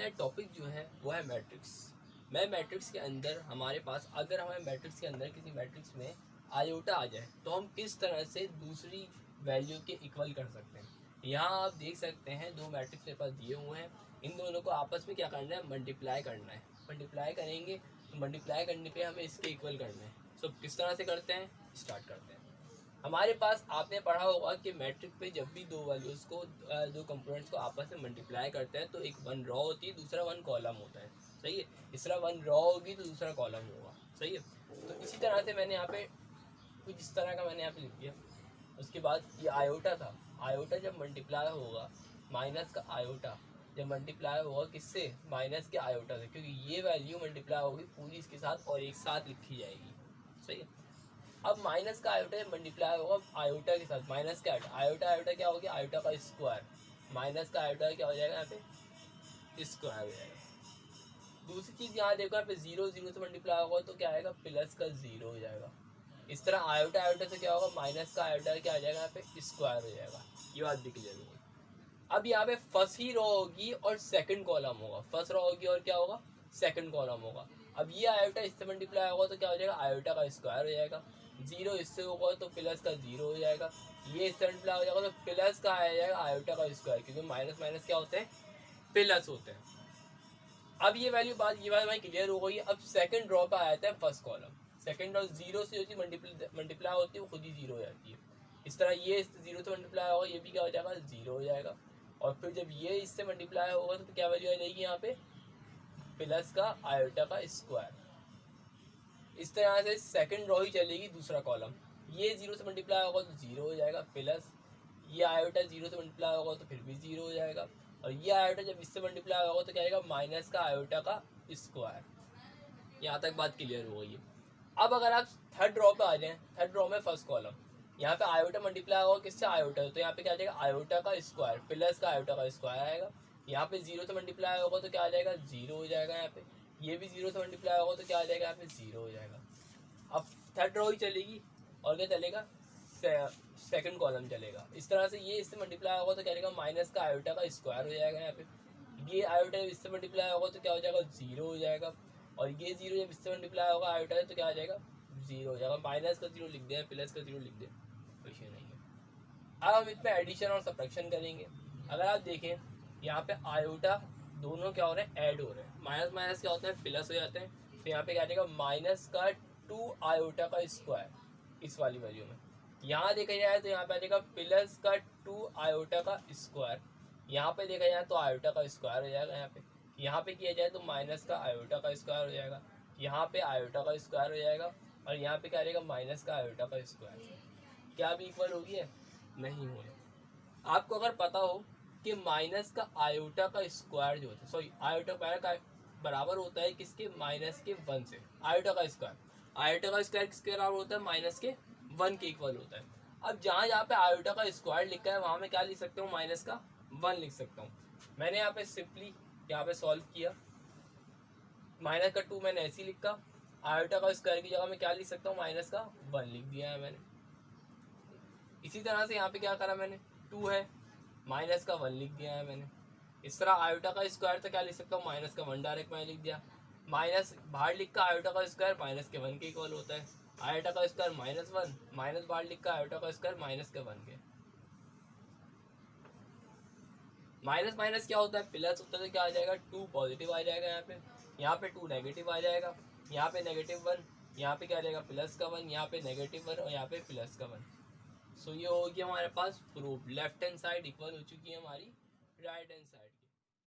मेरा टॉपिक जो है वो है मैट्रिक्स। मैं मैट्रिक्स के अंदर हमारे पास अगर हमें मैट्रिक्स के अंदर किसी मैट्रिक्स में आयोटा आ जाए तो हम किस तरह से दूसरी वैल्यू के इक्वल कर सकते हैं। यहाँ आप देख सकते हैं दो मैट्रिक्स मेरे पास दिए हुए हैं, इन दोनों को आपस में क्या करना है, मल्टीप्लाई करना है। मल्टीप्लाई करेंगे तो मल्टीप्लाई करने पे हमें इसके इक्वल करना है। सो किस तरह से करते हैं, स्टार्ट करते हैं। हमारे पास आपने पढ़ा होगा कि मैट्रिक पे जब भी दो वैल्यूज़ को दो कंपोनेंट्स को आपस में मल्टीप्लाई करते हैं तो एक वन रो होती है, दूसरा वन कॉलम होता है। सही है, तीसरा वन रो होगी तो दूसरा कॉलम होगा। सही है, तो इसी तरह से मैंने यहाँ पे कुछ इस तरह का मैंने यहाँ पे लिख दिया। उसके बाद ये आयोटा था, आयोटा जब मल्टीप्लाई होगा माइनस का आयोटा जब मल्टीप्लाई होगा किससे, माइनस के आयोटा से, क्योंकि ये वैल्यू मल्टीप्लाई होगी पूरी इसके साथ और एक साथ लिखी जाएगी। सही है, अब माइनस का आयोटा मल्टीप्लाई होगा आयोटा के साथ, माइनस का आयोटा, आयोटा क्या हो गया, आयोटा का स्क्वायर, माइनस का आयोटा क्या हो जाएगा, यहाँ पे स्क्वायर हो जाएगा। दूसरी चीज़ यहाँ देखो, यहाँ पे जीरो जीरो से मल्टीप्लाई होगा तो क्या आएगा, प्लस का जीरो हो जाएगा। इस तरह आयोटा आयोटा से क्या होगा, माइनस का आयोटा क्या आ जाएगा, यहाँ पे स्क्वायर हो जाएगा। ये बात भी क्लियर होगी। अब यहाँ पे फर्स्ट ही रो होगी और सेकंड कॉलम होगा, फर्स्ट रो होगी और क्या होगा, सेकंड कॉलम होगा। अब ये आयोटा इससे मल्टीप्लाई होगा तो क्या हो जाएगा, आयोटा का स्क्वायर हो जाएगा। जीरो इससे होगा तो प्लस का जीरो हो जाएगा। ये इससे मल्टीप्लाई हो जाएगा तो प्लस का आ जाएगा आयोटा का स्क्वायर, क्योंकि माइनस माइनस क्या होते हैं, प्लस होते हैं। अब ये वैल्यू बात ये बात क्लियर हो गई। अब सेकंड रो पे आया था first column, second row zero से होती मल्टीप्लाई होती है वो खुद ही जीरो हो जाती है। इस तरह ये जीरो से मल्टीप्लाई होगा, ये भी क्या हो जाएगा, जीरो हो जाएगा। और फिर जब ये इससे मल्टीप्लाई होगा तो क्या वैल्यू आ जाएगी, यहाँ पे प्लस का आयोटा का स्क्वायर। इस तरह से सेकंड रो ही चलेगी, दूसरा कॉलम। ये जीरो से मल्टीप्लाई होगा तो जीरो हो जाएगा, प्लस ये आयोटा जीरो से मल्टीप्लाई होगा तो फिर भी जीरो हो जाएगा। और ये आयोटा जब इससे मल्टीप्लाई होगा तो क्या आएगा, माइनस का आयोटा का स्क्वायर। यहाँ तक बात क्लियर हो गई है। अब अगर आप थर्ड रो पे आ जाएं, थर्ड रो में फर्स्ट कॉलम, यहाँ पे आयोटा मल्टीप्लाई होगा किससे, आयोटा, तो यहाँ पे क्या आ जाएगा, आयोटा का स्क्वायर प्लस का आयोटा का स्क्वायर आएगा। यहाँ पे जीरो से मल्टीप्लाई होगा तो क्या आ जाएगा, जीरो हो जाएगा। यहाँ पे ये भी जीरो से मल्टीप्लाई होगा तो क्या आ जाएगा, यहाँ पे जीरो हो जाएगा। अब थर्ड रो ही चलेगी और क्या चलेगा, सेकंड कॉलम चलेगा। इस तरह से ये इससे मल्टीप्लाई होगा तो क्या रहेगा, माइनस का आयोटा का स्क्वायर हो जाएगा। यहाँ पे ये आयोटा जब इससे मल्टीप्लाई होगा तो क्या हो जाएगा, जीरो हो जाएगा। और ये जीरो जब इससे मल्टीप्लाई होगा आयोटा तो क्या आ जाएगा, जीरो हो जाएगा। माइनस का जीरो लिख दें, प्लस का जीरो लिख दें, कुछ नहीं है। अब हम इसमें एडिशन और सब्ट्रैक्शन करेंगे। अगर आप देखें यहाँ पे आयोटा दोनों क्या हो रहे हैं, ऐड हो रहे हैं। माइनस माइनस क्या होता है, प्लस हो जाते हैं। तो यहाँ पे क्या आ जाएगा, माइनस का 2 आयोटा का स्क्वायर इस वाली वैल्यू में। यहाँ देखा जाए तो यहाँ पे आ जाएगा प्लस का 2 आयोटा का स्क्वायर। यहाँ पे देखा जाए तो आयोटा का स्क्वायर हो जाएगा। यहाँ पे किया जाए तो माइनस का आयोटा का स्क्वायर हो जाएगा। यहाँ पे आयोटा का स्क्वायर हो जाएगा और यहाँ पे क्या रहेगा, माइनस का आयोटा का स्क्वायर। क्या भी इक्वल होगी है, नहीं हो। आपको अगर पता हो कि माइनस का आयोटा का स्क्वायर जो होता है, सॉरी आयोटा का बराबर होता है किसके, माइनस के 1 से। आयोटा का स्क्वायर किसके बराबर होता है, माइनस के 1 के इक्वल होता है। अब जहाँ जहाँ पे आयोटा का स्क्वायर लिखा है वहाँ मैं क्या लिख सकता हूँ, माइनस का 1 लिख सकता हूँ। मैंने यहाँ पे सिंपली यहाँ पे सॉल्व किया, माइनस का 2 मैंने ऐसे ही लिखा, आयोटा का स्क्वायर की जगह मैं क्या लिख सकता हूँ, माइनस का 1 लिख दिया है मैंने। इसी तरह से यहाँ पे क्या करा मैंने, 2 है, माइनस का 1 लिख दिया है मैंने। इस तरह आयोटा का स्क्वायर तो क्या लिख सकता हूँ, माइनस का 1 डायरेक्ट मैंने लिख दिया। माइनस बाहर लिख का आयोटा का स्क्वायर माइनस के 1 के इक्वल होता है। आयोटा का स्क्वायर -1, माइनस बाहर लिख का आयोटा का स्क्वायर माइनस के 1 के। माइनस माइनस क्या होता है, प्लस होता है। तो क्या आ जाएगा, 2 पॉजिटिव आ जाएगा यहाँ पे 2 नेगेटिव आ जाएगा। यहाँ पे -1, यहाँ पे क्या आ जाएगा, प्लस का 1, यहाँ पे -1 और यहाँ पे प्लस का 1। सो ये हो गया हमारे पास proof. Left hand side equal हो चुकी है हमारी राइट हैंड साइड।